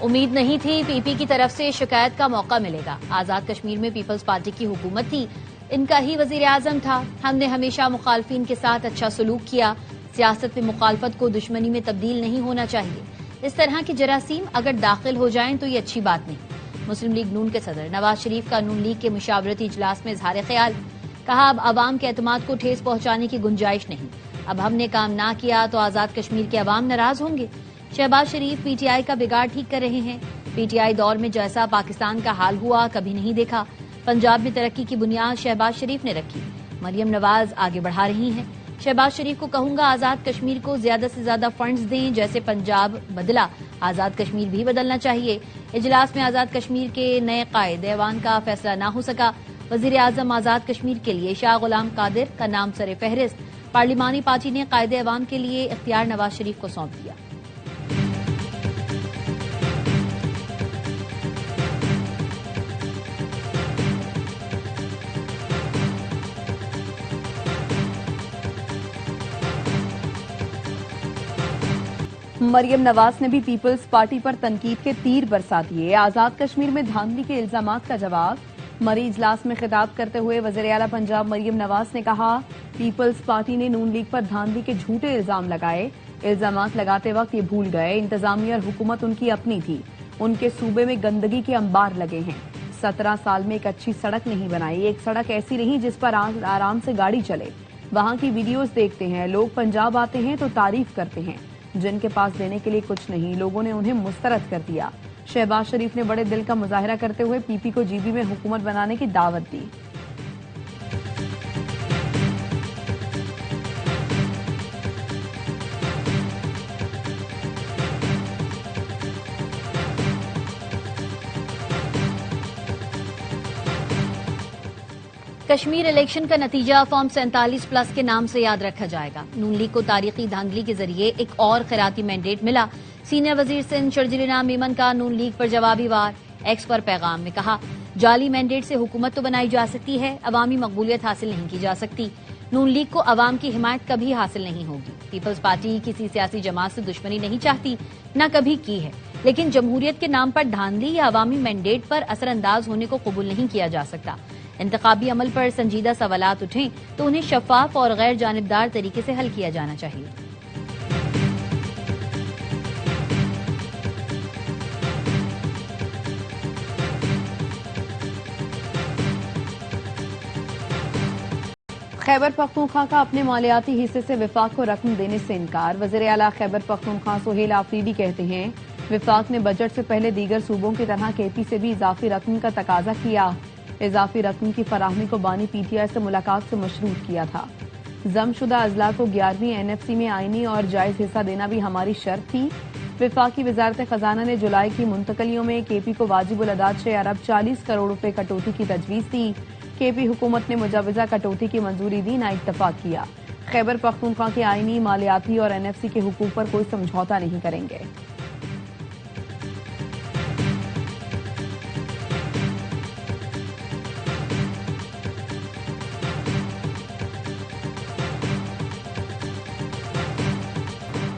امید نہیں تھی پی پی کی طرف سے شکایت کا موقع ملے گا۔ آزاد کشمیر میں پیپلز پارٹی کی حکومت تھی، ان کا ہی وزیر اعظم تھا۔ ہم نے ہمیشہ مخالفین کے ساتھ اچھا سلوک کیا۔ سیاست میں مخالفت کو دشمنی میں تبدیل نہیں ہونا چاہیے۔ اس طرح کے جراثیم اگر داخل ہو جائیں تو یہ اچھی بات نہیں۔ مسلم لیگ نون کے صدر نواز شریف کا نون لیگ کے مشاورتی اجلاس میں اظہار خیال، کہا اب عوام کے اعتماد کو ٹھیس پہنچانے کی گنجائش نہیں۔ اب ہم نے کام نہ کیا تو آزاد کشمیر کے عوام ناراض ہوں گے۔ شہباز شریف پی ٹی آئی کا بگاڑ ٹھیک کر رہے ہیں۔ پی ٹی آئی دور میں جیسا پاکستان کا حال ہوا کبھی نہیں دیکھا۔ پنجاب میں ترقی کی بنیاد شہباز شریف نے رکھی، مریم نواز آگے بڑھا رہی ہیں۔ شہباز شریف کو کہوں گا آزاد کشمیر کو زیادہ سے زیادہ فنڈز دیں، جیسے پنجاب بدلا آزاد کشمیر بھی بدلنا چاہیے۔ اجلاس میں آزاد کشمیر کے نئے قائد ایوان کا فیصلہ نہ ہو سکا۔ وزیر اعظم آزاد کشمیر کے لیے شاہ غلام قادر کا نام سر فہرست، پارلیمانی پارٹی نے قائد ایوان کے لیے اختیار نواز شریف کو سونپ دیا۔ مریم نواز نے بھی پیپلز پارٹی پر تنقید کے تیر برسا دیے۔ آزاد کشمیر میں دھاندلی کے الزامات کا جواب۔ مری اجلاس میں خطاب کرتے ہوئے وزیر اعلیٰ پنجاب مریم نواز نے کہا پیپلز پارٹی نے نون لیگ پر دھاندلی کے جھوٹے الزام لگائے۔ الزامات لگاتے وقت یہ بھول گئے انتظامیہ اور حکومت ان کی اپنی تھی۔ ان کے صوبے میں گندگی کے انبار لگے ہیں۔ 17 سال میں ایک اچھی سڑک نہیں بنائی، ایک سڑک ایسی نہیں جس پر آرام سے گاڑی چلے۔ وہاں کی ویڈیوز دیکھتے ہیں، لوگ پنجاب آتے ہیں تو تعریف کرتے ہیں، جن کے پاس دینے کے لیے کچھ نہیں، لوگوں نے انہیں مسترد کر دیا۔ شہباز شریف نے بڑے دل کا مظاہرہ کرتے ہوئے پی پی کو جی بی میں حکومت بنانے کی دعوت دی۔ کشمیر الیکشن کا نتیجہ فارم 47+ کے نام سے یاد رکھا جائے گا۔ نون لیگ کو تاریخی دھاندلی کے ذریعے ایک اور خیراتی مینڈیٹ ملا۔ سینئر وزیر سندھ شرجیل انعام میمن کا نون لیگ پر جوابی وار، ایکس پر پیغام میں کہا جعلی مینڈیٹ سے حکومت تو بنائی جا سکتی ہے، عوامی مقبولیت حاصل نہیں کی جا سکتی۔ نون لیگ کو عوام کی حمایت کبھی حاصل نہیں ہوگی۔ پیپلز پارٹی کسی سیاسی جماعت سے دشمنی نہیں چاہتی، نہ کبھی کی ہے، لیکن جمہوریت کے نام پر دھاندلی یا عوامی مینڈیٹ پر اثر انداز ہونے کو قبول نہیں کیا جا سکتا۔ انتخابی عمل پر سنجیدہ سوالات اٹھیں تو انہیں شفاف اور غیر جانبدار طریقے سے حل کیا جانا چاہیے۔ خیبر پختونخوا کا اپنے مالیاتی حصے سے وفاق کو رقم دینے سے انکار۔ وزیر اعلیٰ خیبر پختونخوا سہیل آفریدی کہتے ہیں وفاق نے بجٹ سے پہلے دیگر صوبوں کی طرح کے پی سے بھی اضافی رقم کا تقاضا کیا۔ اضافی رقم کی فراہمی کو بانی پی ٹی آئی سے ملاقات سے مشروط کیا تھا۔ ضم شدہ اضلاع کو 11ویں این ایف سی میں آئینی اور جائز حصہ دینا بھی ہماری شرط تھی۔ وفاقی وزارت خزانہ نے جولائی کی منتقلیوں میں کے پی کو واجب الادا 6 ارب 40 کروڑ روپے کٹوتی کی تجویز دی۔ کے پی حکومت نے مجوزہ کٹوتی کی منظوری دی، نہ اتفاق کیا۔ خیبر پختونخوا کے آئینی، مالیاتی اور این ایف سی کے حقوق پر کوئی سمجھوتہ نہیں کریں گے۔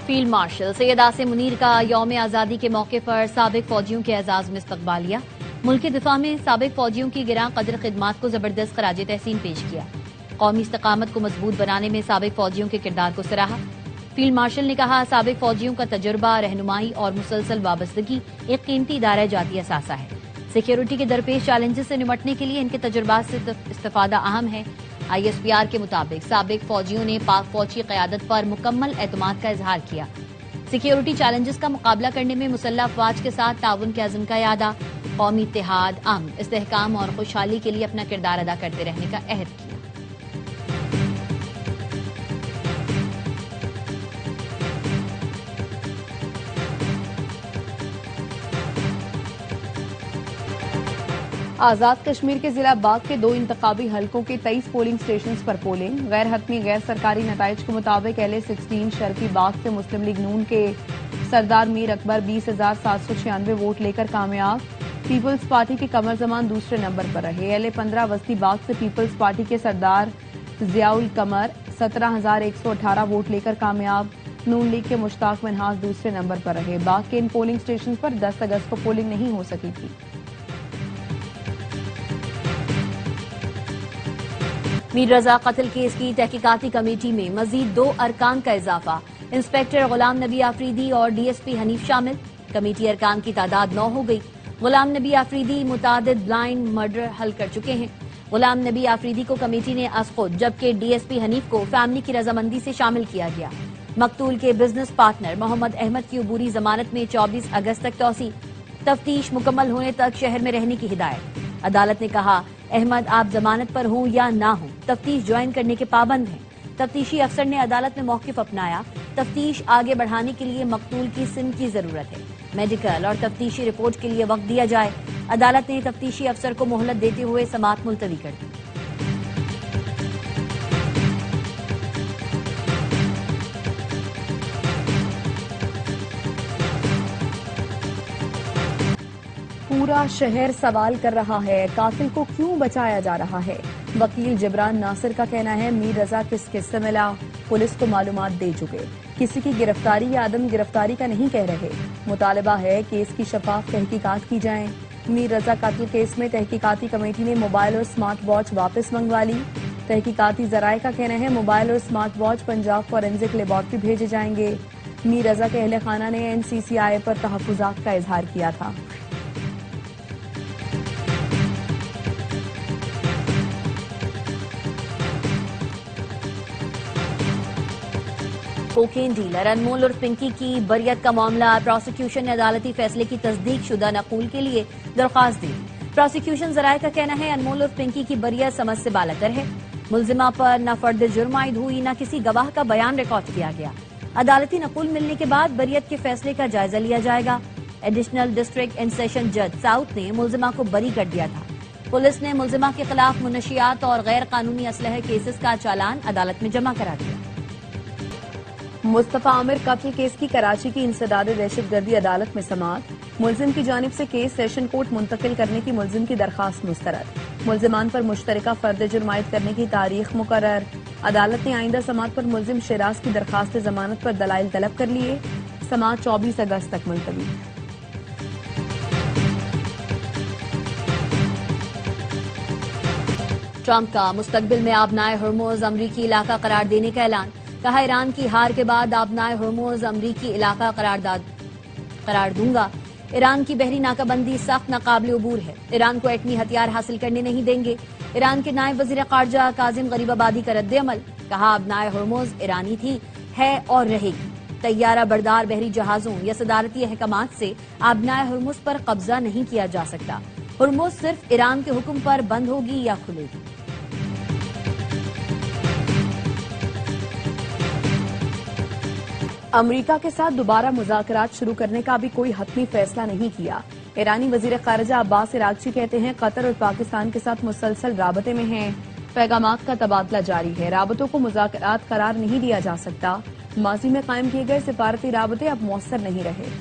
فیلڈ مارشل سید عاصم منیر کا یوم آزادی کے موقع پر سابق فوجیوں کے اعزاز میں استقبالیہ۔ ملک کے دفاع میں سابق فوجیوں کی گراں قدر خدمات کو زبردست خراج تحسین پیش کیا۔ قومی استقامت کو مضبوط بنانے میں سابق فوجیوں کے کردار کو سراہا۔ فیلڈ مارشل نے کہا سابق فوجیوں کا تجربہ، رہنمائی اور مسلسل وابستگی ایک قیمتی ادارہ جاتی اثاثہ ہے۔ سیکیورٹی کے درپیش چیلنجز سے نمٹنے کے لیے ان کے تجربات سے استفادہ اہم ہے۔ آئی ایس پی آر کے مطابق سابق فوجیوں نے پاک فوج کی قیادت پر مکمل اعتماد کا اظہار کیا۔ سیکیورٹی چیلنجز کا مقابلہ کرنے میں مسلح افواج کے ساتھ تعاون کے عزم کا اعادہ، قومی اتحاد، امن، استحکام اور خوشحالی کے لیے اپنا کردار ادا کرتے رہنے کا عہد کیا۔ آزاد کشمیر کے ضلع باغ کے 2 انتخابی حلقوں کے 23 پولنگ سٹیشنز پر پولنگ۔ غیر حتمی غیر سرکاری نتائج کے مطابق ایل اے 16 شرقی باغ سے مسلم لیگ نون کے سردار میر اکبر 20,796 ووٹ لے کر کامیاب۔ پیپلز پارٹی کے قمر زمان دوسرے نمبر پر رہے۔ ایل اے 15 وسطی باغ سے پیپلز پارٹی کے سردار ضیاء القمر 17,118 ووٹ لے کر کامیاب۔ नून लीग के मुश्ताक मिन्हाज दूसरे नंबर पर रहे। बाग के इन पोलिंग स्टेशन पर 10 अगस्त को पोलिंग नहीं हो सकी थी। मीर रजा कत्ल केस की तहकीकाती कमेटी में मजीद 2 अरकान का इजाफा। इंस्पेक्टर गुलाम नबी आफरीदी और डीएसपी हनीफ शामिल। कमेटी अरकान की तादाद 9 हो गई। गुलाम नबी आफरीदी मुतादिद ब्लाइंड मर्डर हल कर चुके हैं। गुलाम नबी आफरीदी को कमेटी ने खुद, जबकि डीएसपी हनीफ को फैमिली की रजामंदी से शामिल किया गया। मकतूल के बिजनेस पार्टनर मोहम्मद अहमद की अबूरी जमानत में 24 अगस्त तक तौसी। तफ्तीश मुकम्मल होने तक शहर में रहने की हिदायत। अदालत ने कहा, अहमद आप जमानत पर हों या ना हो, तफ्तीश ज्वाइन करने के पाबंद हैं। तफ्तीशी अफसर ने अदालत में मौक़िफ़ अपनाया। तफ्तीश आगे बढ़ाने के लिए मकतूल की सिन की जरूरत है। मेडिकल और तफ्तीशी रिपोर्ट के लिए वक्त दिया जाए। अदालत ने तफ्तीशी अफसर को मोहलत देते हुए समाअत मुलतवी कर दी। पूरा शहर सवाल कर रहा है, कातिल को क्यों बचाया जा रहा है। वकील जिब्रान नासिर का कहना है, मीर रजा किस किस्से मिला, पुलिस को मालूमात दे चुके, किसी की गिरफ्तारी या आदम गिरफ्तारी का नहीं कह रहे। मुतालबा है केस की शफाफ तहकीकात की जाए। मीर रजा कातिल केस में तहकीकाती कमेटी ने मोबाइल और स्मार्ट वॉच वापस मंगवा ली। तहकीकाती जराये का कहना है, मोबाइल और smart watch Punjab forensic laboratory भेजे जाएंगे। मीर रजा के अहले खाना ने NCCI पर तहफ्फुजात का इजहार किया था। कोकेन डीलर अनमोल और पिंकी की बरियत का मामला। प्रोसिक्यूशन ने अदालती फैसले की तस्दीक शुदा नकूल के लिए दरख्वास्त दी। प्रोसिक्यूशन जराये का कहना है, अनमोल और पिंकी की बरियत समझ से बालातर है। मुलजिमा पर न फर्द जुर्म आयद हुई, न किसी गवाह का बयान रिकॉर्ड किया गया। अदालती नकूल मिलने के बाद बरियत के फैसले का जायजा लिया जाएगा। एडिशनल डिस्ट्रिक्ट एंड सेशन जज साउथ ने मुलजिमा को बरी कर दिया था। पुलिस ने मुलजिमा के खिलाफ मुनशियात और गैर कानूनी असलहे केसेस का चालान अदालत में जमा करा दिया। मुस्तफा आमिर कत्ल केस की कराची की इंसदाद दहशतगर्दी अदालत में समाअत। मुलजिम की जानिब से केस सेशन कोर्ट मुंतकिल करने की मुलजिम की दरखास्त मुस्तरद। मुलजिमान पर मुश्तरका फर्द जुर्म आयद करने की तारीख मुकर्रर। अदालत ने आइंदा समाअत पर मुलजिम शिराज की दरखास्त जमानत पर दलाइल तलब कर लिए। समाअत 24 अगस्त तक मुलतवी। ट्रंप का मुस्तकबिल में आबनाए हर्मुज अमरीकी इलाका करार देने का ऐलान। कहा, ईरान की हार के बाद आबनाए हर्मुज अमरीकी इलाका करार दूंगा। ईरान की बहरी नाकाबंदी सख्त नाकाबिल अबूर है। ईरान को एटमी हथियार हासिल करने नहीं देंगे। ईरान के नायब वजीर खारजा काजिम गरीबाबादी का रद्द अमल। कहा, आबनाए हर्मुज ईरानी थी, है और रहेगी। तैयारा बरदार बहरी जहाजों या सदारती अहकामात से आबनाए हर्मुज पर कब्जा नहीं किया जा सकता। हर्मुज सिर्फ ईरान के हुक्म पर बंद होगी या खुलेगी। अमरीका के साथ दोबारा मुज़ाकरात शुरू करने का अभी कोई हतमी फैसला नहीं किया। ईरानी वजीर खारजा अब्बास इरागची कहते हैं, कतर और पाकिस्तान के साथ मुसलसल राबते में हैं। पैगामात का तबादला जारी है। राबतों को मुज़ाकरात करार नहीं दिया जा सकता। माजी में कायम किए गए सिफारती राबते अब मौसर नहीं रहे।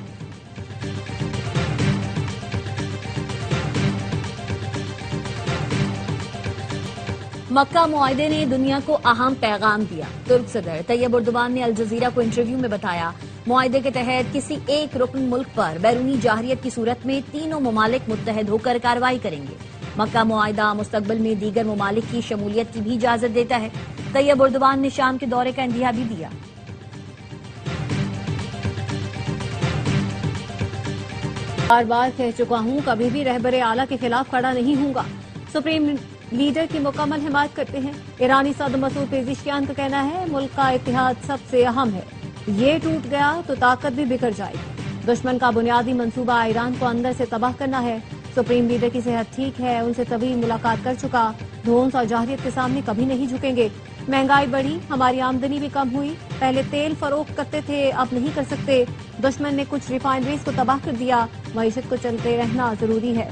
मक्का मुआहदे ने दुनिया को अहम पैगाम दिया। तुर्क सदर तैयब एर्दोगान ने अल जजीरा को इंटरव्यू में बताया, मुआहदे के तहत किसी एक रुकन मुल्क पर बैरूनी जाहरियत की सूरत में तीनों ममालिक मुत्तहद होकर कार्रवाई करेंगे। मक्का मुआहदा मुस्तकबिल में दीगर ममालिक की शमूलियत की भी इजाजत देता है। तैयब एर्दोगान ने शाम के दौरे का इंदिया भी दिया। बार बार कह चुका हूं, कभी भी रहबरे आला के खिलाफ खड़ा नहीं हूंगा। सुप्रीम लीडर की मुकम्मल हिमायत करते हैं। ईरानी सदर मसूद पेजिशकियान का कहना है, मुल्क का इत्तेहाद सबसे अहम है। ये टूट गया तो ताकत भी बिखर जाएगी। दुश्मन का बुनियादी मंसूबा ईरान को अंदर से तबाह करना है। सुप्रीम लीडर की सेहत ठीक है, उनसे तवील मुलाकात कर चुका। धोंस और जाहरियत के सामने कभी नहीं झुकेंगे। महंगाई बढ़ी, हमारी आमदनी भी कम हुई। पहले तेल फरोख्त करते थे, अब नहीं कर सकते। दुश्मन ने कुछ रिफाइनरीज को तबाह कर दिया। मईशत को चलते रहना जरूरी है।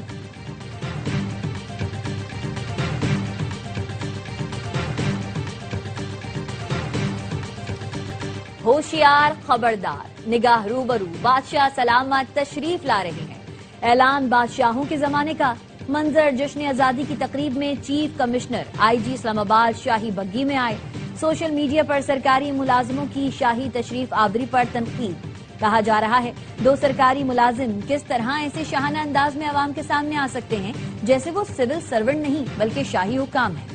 होशियार खबरदार, निगाह रूबरू, बादशाह सलामत तशरीफ ला रहे हैं। ऐलान बादशाहों के जमाने का। मंजर जश्न आजादी की तकरीब में चीफ कमिश्नर IG इस्लामाबाद शाही बग्गी में आए। सोशल मीडिया पर सरकारी मुलाजिमों की शाही तशरीफ आवरी पर तनकीद। कहा जा रहा है 2 सरकारी मुलाजिम किस तरह ऐसे शाहाना अंदाज में आवाम के सामने आ सकते हैं जैसे वो सिविल सर्वेंट नहीं बल्कि शाही हुकाम है।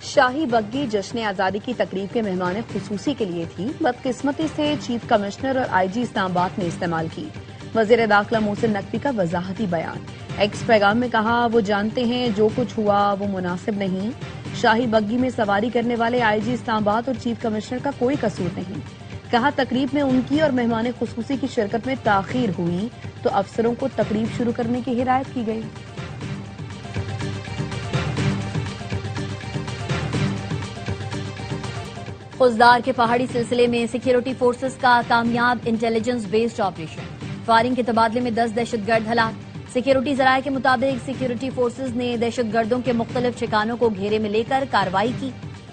शाही बग्गी जश्न आजादी की तकरीब के मेहमान खुसूसी के लिए थी, बदकिस्मती से चीफ कमिश्नर और आईजी इस्लामाबाद ने इस्तेमाल की। वजीर दाखिला मोहसिन नकवी का वजाहती बयान। एक्स पैगाम में कहा, वो जानते हैं जो कुछ हुआ वो मुनासिब नहीं। शाही बग्गी में सवारी करने वाले आईजी इस्लामाबाद और चीफ कमिश्नर का कोई कसूर नहीं। कहा, तकरीब में उनकी और मेहमान खुसूसी की शिरकत में ताखीर हुई तो अफसरों को तकरीब शुरू करने की हिदायत की गई। खुजदार के पहाड़ी सिलसिले में सिक्योरिटी फोर्सेस का कामयाब इंटेलिजेंस बेस्ड ऑपरेशन। फायरिंग के तबादले में 10 दहशतगर्द हलाक। सिक्योरिटी जराये के मुताबिक सिक्योरिटी फोर्सेस ने दहशतगर्दों के मुख्तलिफ ठिकानों को घेरे में लेकर कार्रवाई की।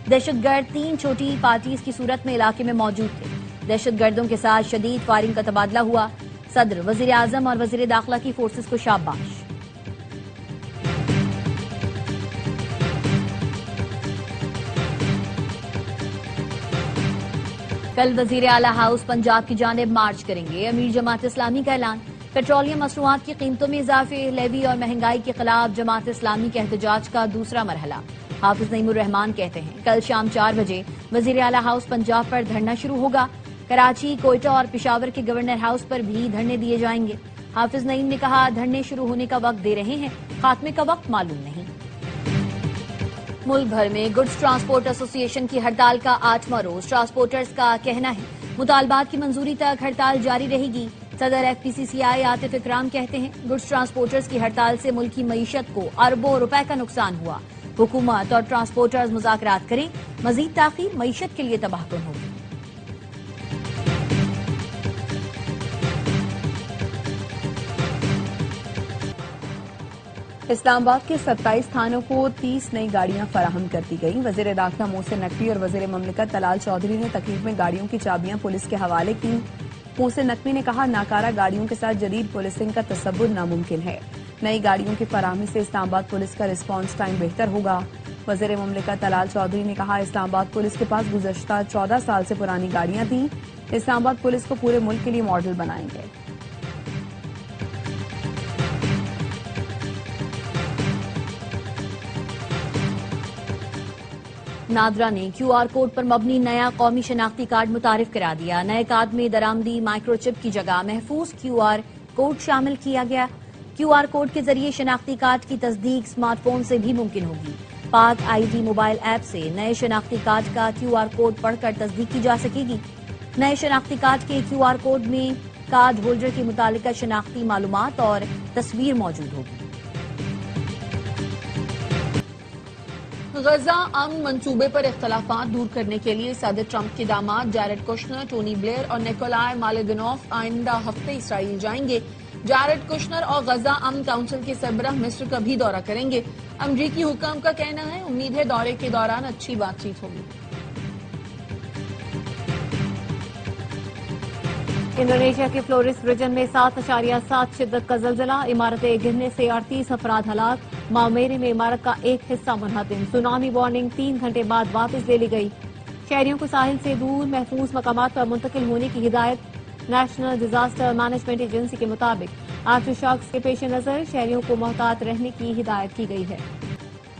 दहशतगर्द 3 छोटी पार्टीज की सूरत में इलाके में मौजूद थे। दहशतगर्दों के साथ शदीद फायरिंग का तबादला हुआ। सदर, वजीर आजम और वजीर दाखिला की फोर्सेस को शाबाश। कल वजीर आला हाउस पंजाब की जानिब मार्च करेंगे। अमीर जमात इस्लामी का ऐलान। पेट्रोलियम मसनूआत की कीमतों में इजाफे, लेवी और महंगाई के खिलाफ जमात इस्लामी के एहतजाज का दूसरा मरहला। हाफिज नईमुर रहमान कहते हैं कल शाम 4 बजे वजीर आला हाउस पंजाब पर धरना शुरू होगा। कराची, कोयटा और पिशावर के गवर्नर हाउस पर भी धरने दिए जाएंगे। हाफिज नईम ने कहा, धरने शुरू होने का वक्त दे रहे हैं, खात्मे का वक्त मालूम नहीं। मुल्क भर में गुड्स ट्रांसपोर्ट एसोसिएशन की हड़ताल का 8वां रोज। ट्रांसपोर्टर्स का कहना है मुतालबात की मंजूरी तक हड़ताल जारी रहेगी। सदर FPCCI आतिफ इकराम कहते हैं गुड्स ट्रांसपोर्टर्स की हड़ताल से मुल्क की मईशत को अरबों रुपए का नुकसान हुआ। हुकूमत और ट्रांसपोर्टर्स मुज़ाकरात करें, मजीद ताखीर मईशत के लिए तबाहकुन होगी। इस्लामाबाद के 27 थानों को 30 नई गाड़ियां फराहम कर दी गई। वजीर दाखिला मोहसिन नकवी और वजीर ममलिकत तलाल चौधरी ने तकरीब में गाड़ियों की चाबियां पुलिस के हवाले की। मोहसिन नकवी ने कहा, नाकारा गाड़ियों के साथ जदीद पुलिसिंग का तसव्वुर नामुमकिन है। नई गाड़ियों की फराहमी से इस्लामाबाद पुलिस का रिस्पांस टाइम बेहतर होगा। वजीर ममलिकत तलाल चौधरी ने कहा, इस्लामाबाद पुलिस के पास गुज़श्ता 14 साल से पुरानी गाड़ियां थीं। इस्लामाबाद पुलिस को पूरे मुल्क के लिए मॉडल बनाएंगे। नादरा ने QR कोड पर मबनी नया कौमी शनाख्ती कार्ड मुतारिफ करा दिया। नए कार्ड में दरामदी माइक्रोचिप की जगह महफूज QR कोड शामिल किया गया। QR कोड के जरिए शनाख्ती कार्ड की तस्दीक स्मार्टफोन से भी मुमकिन होगी। पाक ID मोबाइल ऐप से नए शनाख्ती कार्ड का QR कोड पढ़कर तस्दीक की जा सकेगी। नए शनाख्ती कार्ड के QR कोड में कार्ड होल्डर की मुतालिका शनाख्ती मालूमात और तस्वीर मौजूद होगी। गजा अमन मंसूबे पर इख्तलाफात दूर करने के लिए सदर ट्रंप के दामाद जैरेड कुशनर, टोनी ब्लेयर और निकोलाई मालिदिनोफ आइंदा हफ्ते इसराइल जाएंगे। जैरेड कुशनर और गजा अमन काउंसिल के सरबराह मिस्र का भी दौरा करेंगे। अमरीकी हुकाम का कहना है उम्मीद है दौरे के दौरान अच्छी बातचीत होगी। इंडोनेशिया के फ्लोरिस रीजन में 7.7 शिद्दत का जलजला। इमारतें गिरने से 38 अफराद हलाक। मामेरे में इमारत का एक हिस्सा मुनहदम। सुनामी वार्निंग 3 घंटे बाद वापस ले ली गई। शहरियों को साहिल से दूर महफूज मकामात पर मुंतकिल होने की हिदायत। नेशनल डिजास्टर मैनेजमेंट एजेंसी के मुताबिक आफ्टर शॉक्स के पेश नजर शहरियों को मोहतात रहने की हिदायत की गई है।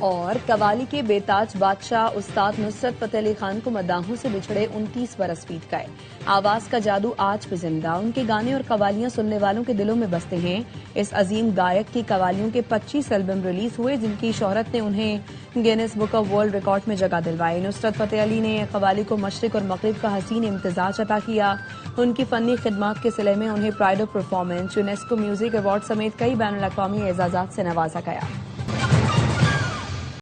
और कवाली के बेताज बादशाह उस्ताद नुसरत फतेह अली खान को मद्दाहों से बिछड़े 29 बरस बीत गए। आवाज का जादू आज भी जिंदा। उनके गाने और कवालियां सुनने वालों के दिलों में बसते हैं। इस अजीम गायक की कवालियों के 25 एल्बम रिलीज हुए, जिनकी शोहरत ने उन्हें Guinness book of world record में जगह दिलवाई। नुसरत फतेह अली ने कवाली को मशरिक और मगरिब का हसीन इम्तिजाज अता किया। उनकी फनी खिदमात के सिले में उन्हें pride of performance, UNESCO music award समेत कई बैनुल अक़वामी एजाज़ात से नवाजा गया।